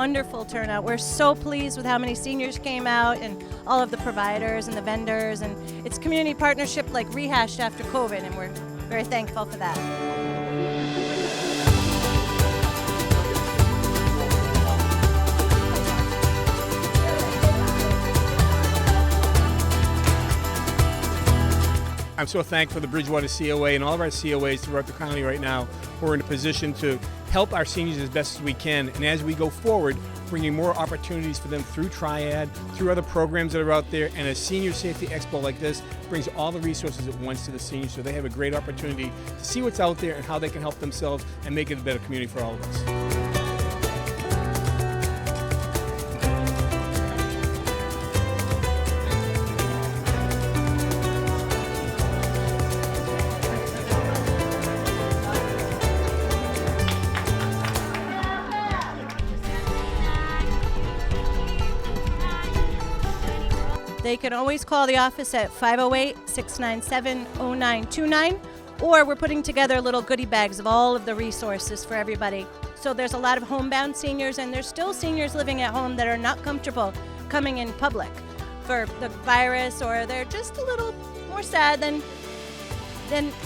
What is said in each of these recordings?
wonderful turnout. We're so pleased with how many seniors came out and all of the providers and the vendors, and it's community partnership like rehashed after COVID, and we're very thankful for that. I'm so thankful for the Bridgewater COA and all of our COAs throughout the county right now. We're in a position to help our seniors as best as we can, and as we go forward, bringing more opportunities for them through TRIAD, through other programs that are out there, and a Senior Safety Expo like this brings all the resources at once to the seniors so they have a great opportunity to see what's out there and how they can help themselves and make it a better community for all of us. They can always call the office at 508-697-0929, or we're putting together little goodie bags of all of the resources for everybody. So there's a lot of homebound seniors, and there's still seniors living at home that are not comfortable coming in public for the virus, or they're just a little more sad than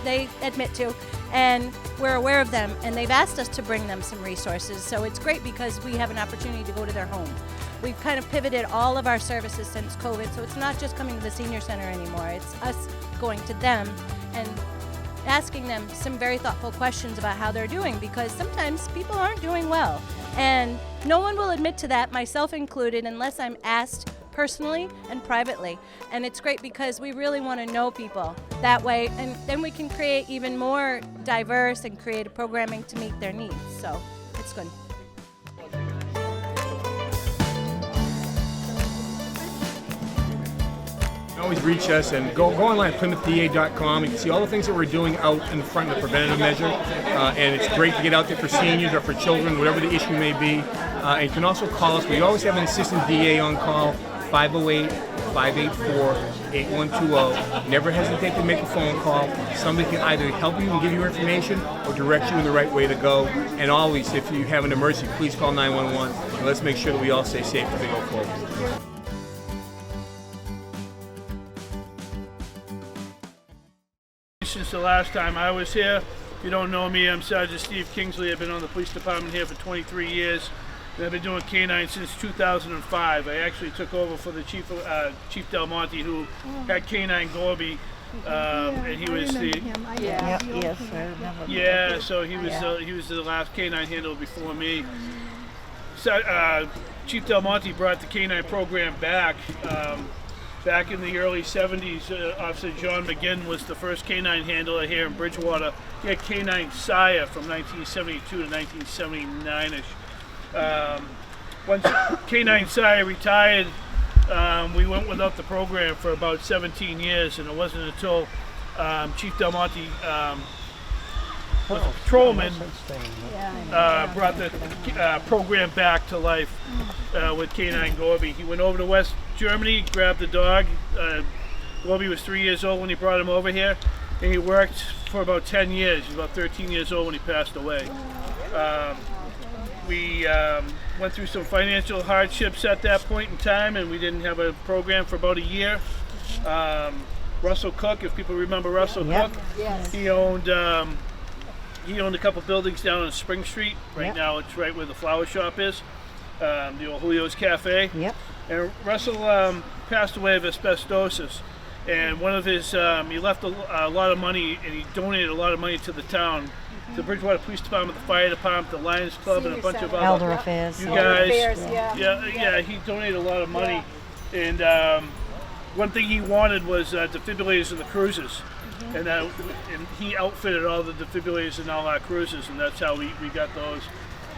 they admit to. And we're aware of them, and they've asked us to bring them some resources. So it's great because we have an opportunity to go to their home. We've kind of pivoted all of our services since COVID, so it's not just coming to the senior center anymore. It's us going to them and asking them some very thoughtful questions about how they're doing, because sometimes people aren't doing well. And no one will admit to that, myself included, unless I'm asked personally and privately. And it's great because we really want to know people that way, and then we can create even more diverse and creative programming to meet their needs. So it's good. You can always reach us and go online at PlymouthDA.com. You can see all the things that we're doing out in front of the preventative measure. And it's great to get out there for seniors or for children, whatever the issue may be. And you can also call us. We always have an assistant DA on call, 508-584-8120. Never hesitate to make a phone call. Somebody can either help you and give you information or direct you in the right way to go. And always, if you have an emergency, please call 911. And let's make sure that we all stay safe as we go forward. Since the last time I was here. If you don't know me, I'm Sergeant Steve Kingsley. I've been on the police department here for 23 years. And I've been doing canine since 2005. I actually took over for the Chief Del Monte, who had canine Gorby, and he was the so he was the last canine handler before me. So, Chief Del Monte brought the canine program back. Back in the early 70s, Officer John McGinn was the first canine handler here in Bridgewater. He had canine Sire from 1972 to 1979-ish. Once canine Sire retired, we went without the program for about 17 years, and it wasn't until Chief Del Monte was a patrolman, brought the program back to life with canine Gorby. He went over to West Germany, grabbed the dog. Gorby was 3 years old when he brought him over here, and he worked for about 10 years. He was about 13 years old when he passed away. We went through some financial hardships at that point in time, and we didn't have a program for about a year. Russell Cook, if people remember Russell Cook, he owned a couple buildings down on Spring Street. Right now it's right where the flower shop is, the old Julio's Cafe. And Russell passed away of asbestosis, and one of his, he left a lot of money, and he donated a lot of money to the town, the Bridgewater Police Department, the Fire Department, the Lions Club, and a bunch of other Elder Affairs. You guys, he donated a lot of money, and one thing he wanted was defibrillators in the cruisers, and he outfitted all the defibrillators in all our cruisers, and that's how we got those.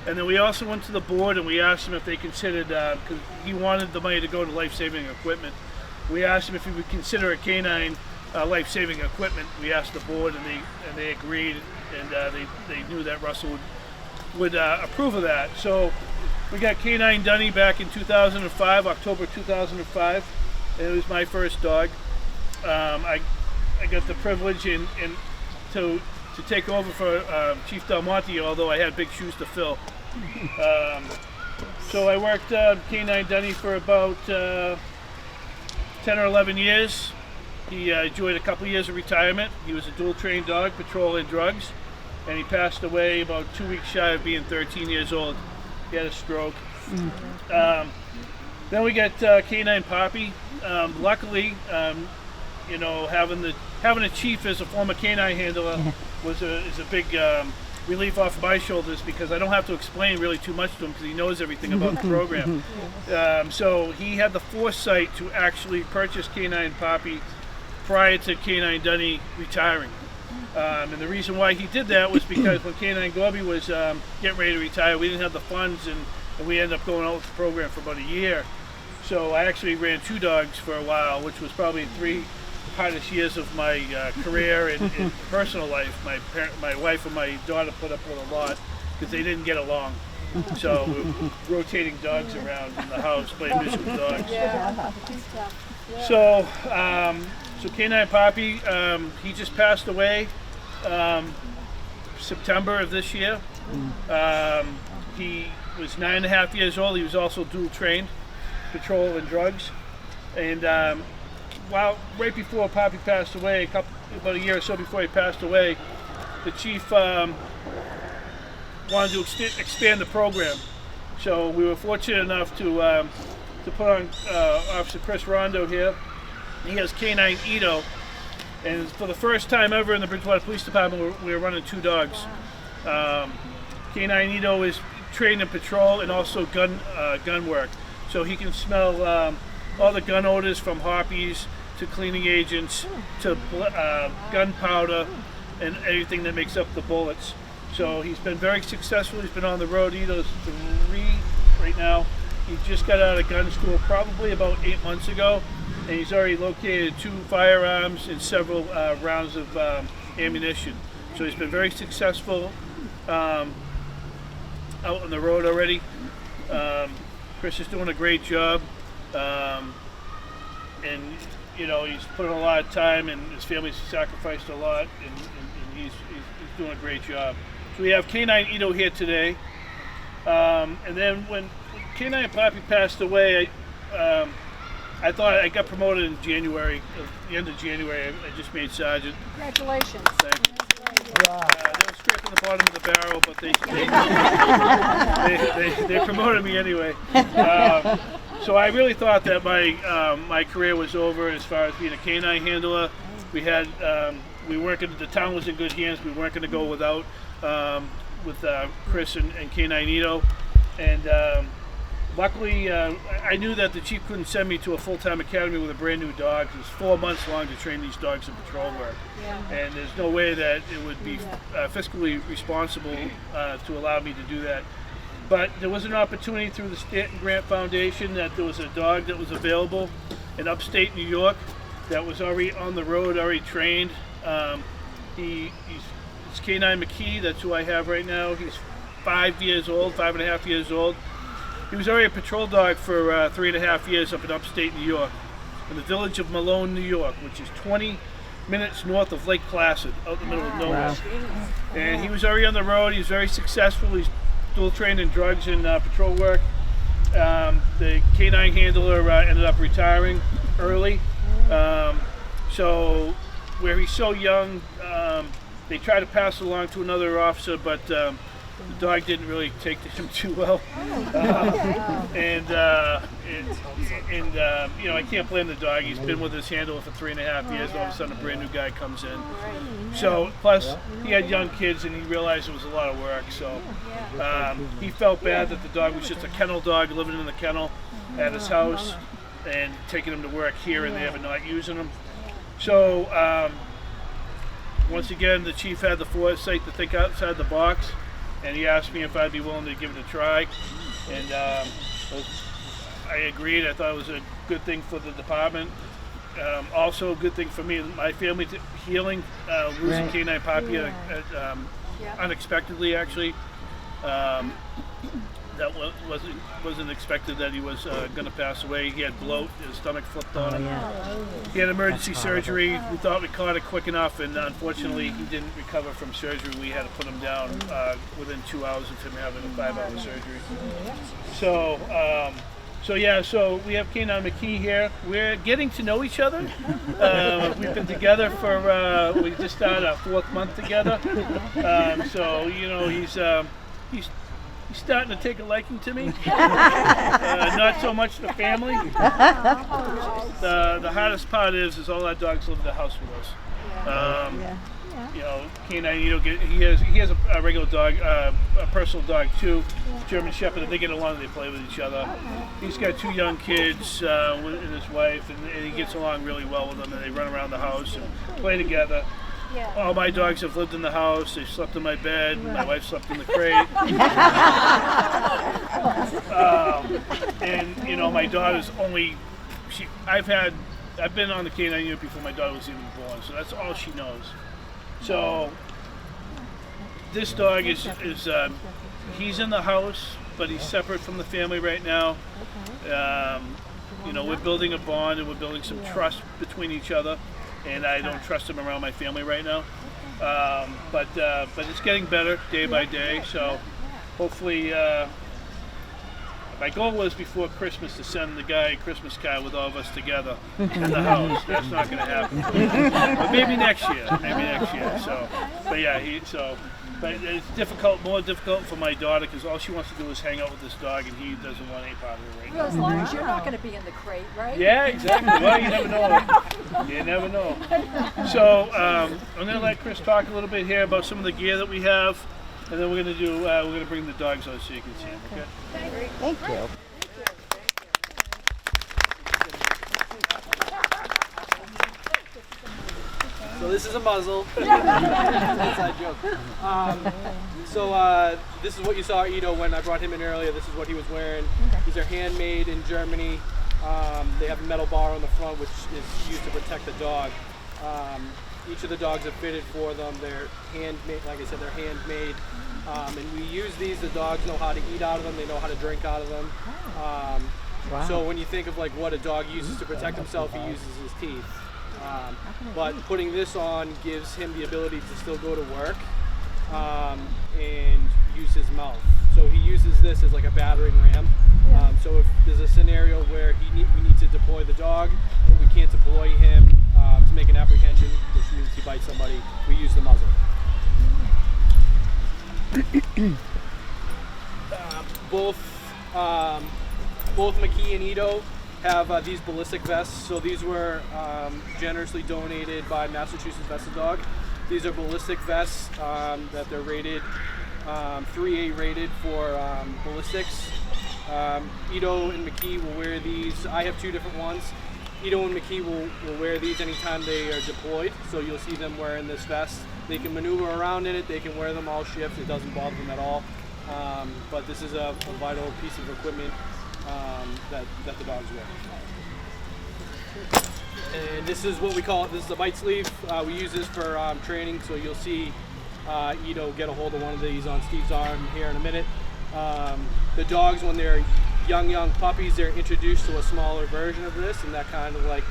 And then we also went to the board and we asked him if they considered, because he wanted the money to go to life-saving equipment. We asked him if he would consider a canine life-saving equipment. We asked the board, and they agreed, and they knew that Russell would approve of that. So we got Canine Dunny back in 2005, October 2005, and it was my first dog. I got the privilege to take over for Chief Del Monte, although I had big shoes to fill. So I worked K9 Dunny for about 10 or 11 years. He enjoyed a couple years of retirement. He was a dual trained dog, patrol and drugs, and he passed away about 2 weeks shy of being 13 years old. He had a stroke. Then we got K9 Poppy. Luckily, having a chief as a former K9 handler is a big relief off my shoulders, because I don't have to explain really too much to him, because he knows everything about the program. So he had the foresight to actually purchase K9 Poppy prior to K9 Dunny retiring. And the reason why he did that was because when K9 Gorby was getting ready to retire, we didn't have the funds, and we ended up going out with the program for about a year. So I actually ran 2 dogs for a while, which was probably 3 hardest years of my career and personal life. My wife and my daughter put up with a lot because they didn't get along. So we were rotating dogs around in the house, playing musical dogs. So K9 Poppy, he just passed away September of this year. He was 9.5 years old. He was also dual trained, patrol and drugs. And right before Poppy passed away, about a year or so before he passed away, the chief wanted to expand the program. So we were fortunate enough to put on Officer Chris Rondo here. He has K9 Ito, and for the first time ever in the Bridgewater Police Department, we were running 2 dogs. K9 Ito is trained in patrol and also gun work, so he can smell all the gun odors, from harpies to cleaning agents to gunpowder and everything that makes up the bullets. So he's been very successful. He's been on the road. Ito's 3 right now. He just got out of gun school probably about 8 months ago, and he's already located 2 firearms and several rounds of ammunition. So he's been very successful out on the road already. Chris is doing a great job, and he's put in a lot of time, and his family's sacrificed a lot, and he's doing a great job. So we have K9 Ito here today, and then when K9 Poppy passed away, I thought I got promoted in January, the end of January. I just made sergeant. Congratulations. Thank you. They were scraping the bottom of the barrel, but they promoted me anyway. So I really thought that my career was over as far as being a K9 handler. We weren't the town was in good hands. We weren't going to go without with Chris and K9 Ito, and luckily I knew that the chief couldn't send me to a full-time academy with a brand new dog. It was 4 months long to train these dogs in patrol work, and there's no way that it would be fiscally responsible to allow me to do that. But there was an opportunity through the Stanton Grant Foundation that there was a dog that was available in upstate New York that was already on the road, already trained. It's K9 McKee, that's who I have right now. He's 5.5 years old. He was already a patrol dog for 3.5 years up in upstate New York, in the village of Malone, New York, which is 20 minutes north of Lake Placid, out in the middle of nowhere. Wow. And he was already on the road. He was very successful. He's dual trained in drugs and patrol work. The K9 handler ended up retiring early. So where he's so young, they tried to pass it along to another officer, but the dog didn't really take to him too well. I can't blame the dog. He's been with his handler for 3.5 years. All of a sudden, a brand new guy comes in. So, plus, he had young kids, and he realized it was a lot of work. So, he felt bad that the dog was just a kennel dog living in the kennel at his house and taking him to work here and there, but not using him. So, once again, the chief had the foresight to think outside the box, and he asked me if I'd be willing to give it a try, and I agreed. I thought it was a good thing for the department, also a good thing for me, my family healing, losing K9 Poppy unexpectedly, actually. that wasn't expected that he was going to pass away. He had bloat, his stomach flipped on him. He had emergency surgery. We thought we caught it quick enough, and unfortunately he didn't recover from surgery. We had to put him down within 2 hours of him having a 5-hour surgery. So we have K9 McKee here. We're getting to know each other. We've been together for, we just started our 4th month together. So, you know, he's starting to take a liking to me. Not so much the family. The hardest part is all our dogs live in the house with us. You know, K9, you know, he has a regular dog, a personal dog too, German Shepherd, and they get along, they play with each other. He's got 2 young kids and his wife, and he gets along really well with them, and they run around the house and play together. All my dogs have lived in the house. They slept in my bed. My wife slept in the crate. And you know, my daughter's only. I've been on the K9 unit before my daughter was even born, so that's all she knows. So this dog is he's in the house, but he's separate from the family right now. You know, we're building a bond and we're building some trust between each other. And I don't trust him around my family right now, but it's getting better day by day. So hopefully, my goal was before Christmas to send the guy a Christmas card with all of us together in the house. That's not going to happen, but maybe next year. So, but yeah, but it's more difficult for my daughter because all she wants to do is hang out with this dog, and he doesn't want any part of it right now. Well, as long as you're not going to be in the crate, right? Yeah, exactly. Well, you never know. You never know. So I'm going to let Chris talk a little bit here about some of the gear that we have, and then we're going to bring the dogs out so you can see them. Okay. Thank you. So this is a muzzle. Inside joke. This is what you saw Ito when I brought him in earlier. This is what he was wearing. These are handmade in Germany. They have a metal bar on the front, which is used to protect the dog. Each of the dogs are fitted for them. They're handmade, like I said, they're handmade. And we use these. The dogs know how to eat out of them. They know how to drink out of them. So when you think of like what a dog uses to protect himself, he uses his teeth. But putting this on gives him the ability to still go to work and use his mouth. So he uses this as like a battering ram. So if there's a scenario where we need to deploy the dog, but we can't deploy him to make an apprehension, which means he bites somebody, we use the muzzle. Both McKee and Ito have these ballistic vests. So these were generously donated by Massachusetts Vest Dog. These are ballistic vests that they're rated 3A rated for ballistics. Ito and McKee will wear these. I have 2 different ones. Ito and McKee will wear these anytime they are deployed. So you'll see them wearing this vest. They can maneuver around in it. They can wear them all shift. It doesn't bother them at all. But this is a vital piece of equipment that the dogs wear. And this is what we call it. This is a bite sleeve. We use this for training. So you'll see Ito get a hold of one of these on Steve's arm here in a minute. The dogs, when they're young puppies, they're introduced to a smaller version of this, and that kind of like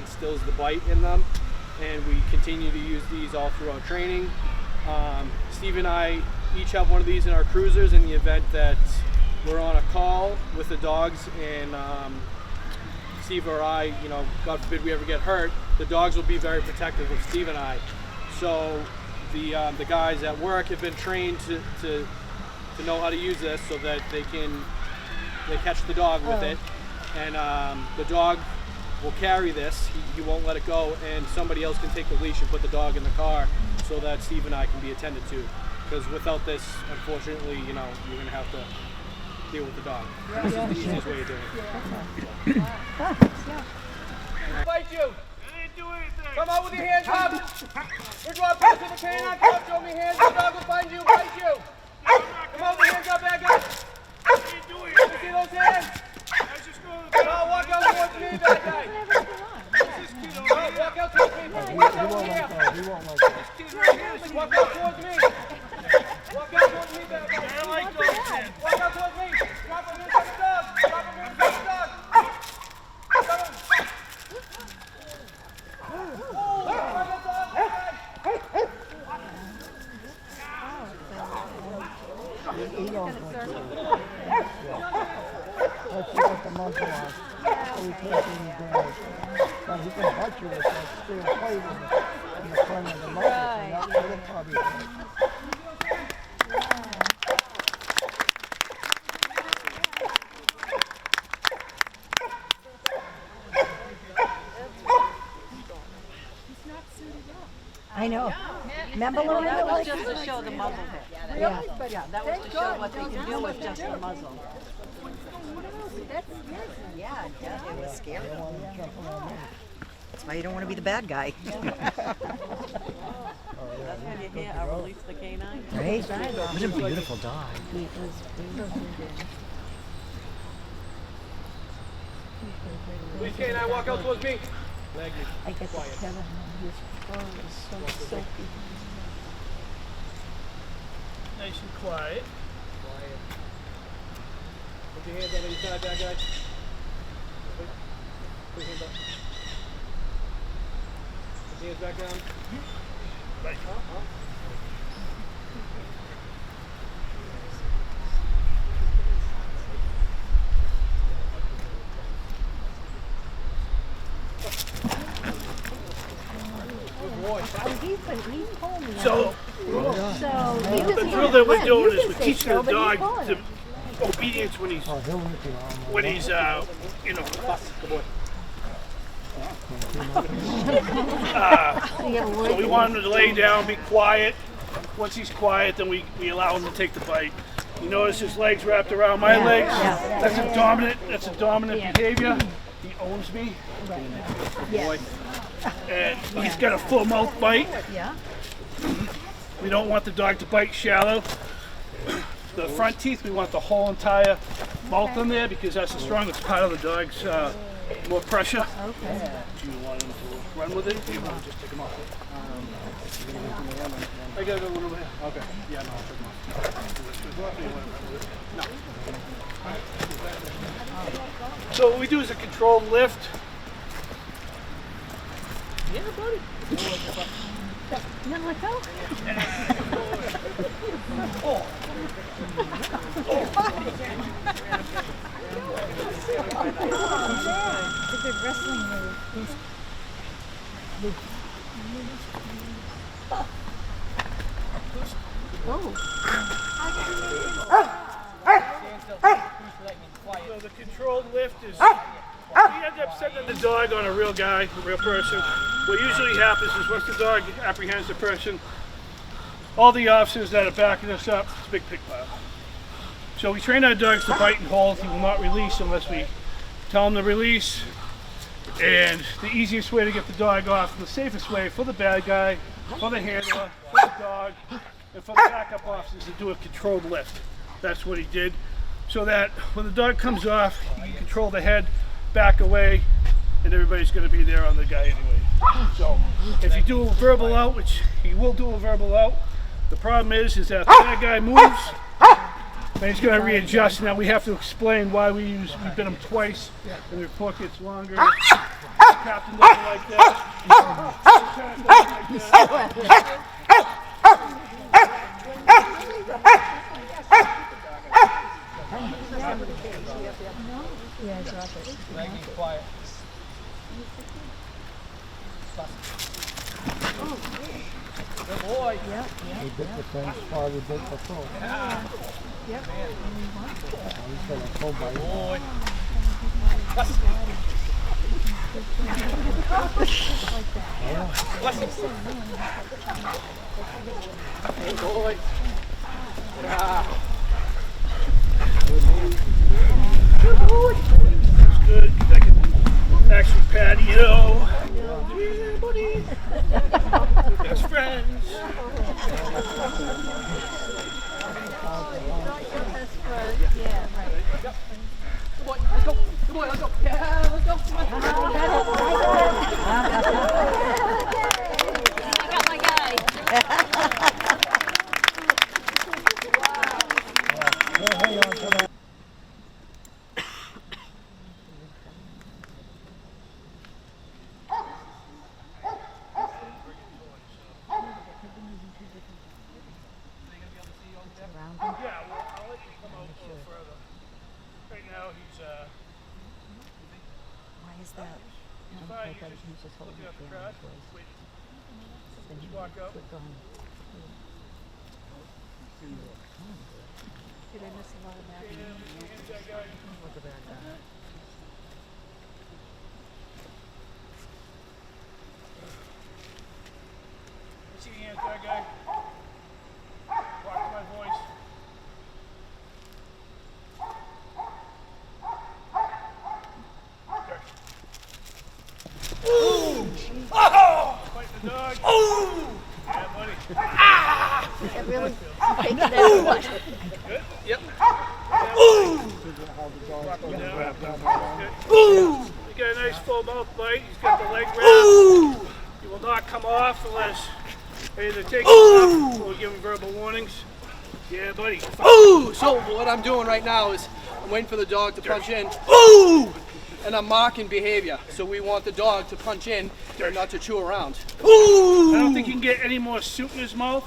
instills the bite in them. And we continue to use these all through our training. Steve and I each have one of these in our cruisers in the event that we're on a call with the dogs and Steve or I, you know, God forbid we ever get hurt, the dogs will be very protective of Steve and I. So the guys at work have been trained to know how to use this so that they catch the dog with it, and the dog will carry this. He won't let it go, and somebody else can take the leash and put the dog in the car so that Steve and I can be attended to. Because without this, unfortunately, you know, you're going to have to deal with the dog. This is the easiest way of doing it. Fight you! I didn't do anything. Come out with your hands up! We're going to put the canine. Come up, show me hands. The dog will find you, bite you. Come out with your hands up, back up. I didn't do Let me anything. see those hands. I was just going to Come on, walk out towards me, bad guy. Come on, walk out towards me. Put your hands over here. Walk out towards me. Walk out towards me, bad guy. I like those hands. Walk out towards me. Now he can bite you with that steel plate in the front of the muzzle. Right. And that will probably hurt. I know. Remember when That was like just to show the muzzle hit. yeah. Yeah, that was to show what they can do with just the muzzle. Yeah, it was scary. That's why you don't want to be the bad guy. That's when you hear, I release the canine. Right? What a beautiful dog. Please, canine, walk out towards me. I get to tell him his fur is so silky. Nice and quiet. Put your hands on the side, bad guy. Put your hands up. Put your hands back down. Right. So the drill that we're doing is we're teaching the dog the obedience when he's you know. So we want him to lay down, be quiet. Once he's quiet, then we allow him to take the bite. You notice his legs wrapped around my legs. That's a dominant behavior. He owns me. Boy. And he's got a full mouth bite. We don't want the dog to bite shallow. The front teeth, we want the whole entire mouth in there because that's the strongest part of the dog's more pressure. Okay. Do you want him to run with it? Or you want to just take him off? I got a little bit. Okay. Yeah, no, I'll take him off. No. So what we do is a controlled lift. Yeah, buddy. You want to let go? It's a good wrestling move. So the controlled lift is, we end up sending the dog on a real guy, a real person. What usually happens is once the dog apprehends the person, all the officers that are backing us up, it's a big pig pile. So we train our dogs to bite and hold. He will not release unless we tell him to release. And the easiest way to get the dog off, and the safest way for the bad guy, for the handler, for the dog, and for the backup officers to do a controlled lift. That's what he did. So that when the dog comes off, you can control the head, back away, and everybody's going to be there on the guy anyway. So if you do a verbal out, which he will do a verbal out, the problem is that if the bad guy moves, then he's going to readjust. Now we have to explain why we bit him twice, and the report gets longer. Captain doesn't like that. Lieutenant doesn't like that. Yeah, drop it. Quiet. Good boy. He bit the same spot he bit before. Yep. He's got a full bite. Boy. Good boy. That's good. I can actually patio. Yeah, buddy. Best friends. Yeah, right. Good boy, let's go. Good boy, let's go. Yeah, let's go. I got my guy. Hang on to that. Fine, I thought he was just holding looking it at the down. crowd. Wait. Then he Walk up. clicked on. Did I miss a lot of that? Look at that guy. See your hands, bad guy. Walk to my voice. Fight the dog. Yeah, buddy. It really taken that one. Good? Yep. Walk him down. Good. He's got a nice full mouth bite. He's got the leg wrap. He will not come off unless either take him off or give him verbal warnings. Yeah, buddy. Ooh! So what I'm doing right now is I'm waiting for the dog to punch in. Ooh! And I'm marking behavior. So we want the dog to punch in and not to chew around. Ooh! I don't think he can get any more soup in his mouth,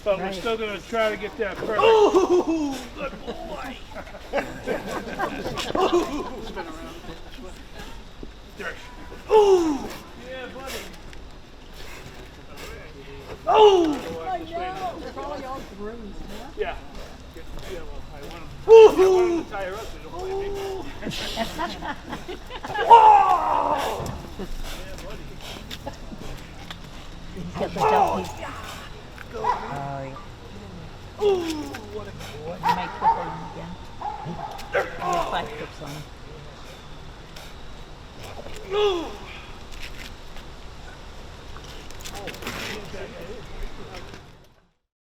but we're still going to try to get that perfect. Ooh! Good boy. Spin around. There. Ooh! Yeah, buddy. Ooh! They're probably all bruised, huh? Yeah. Yeah, well, I want him to tie her up so you don't blame me. Whoa! Yeah, buddy. He's got the dump. Ooh! What you might clip on him again. 5 clips on him. Ooh!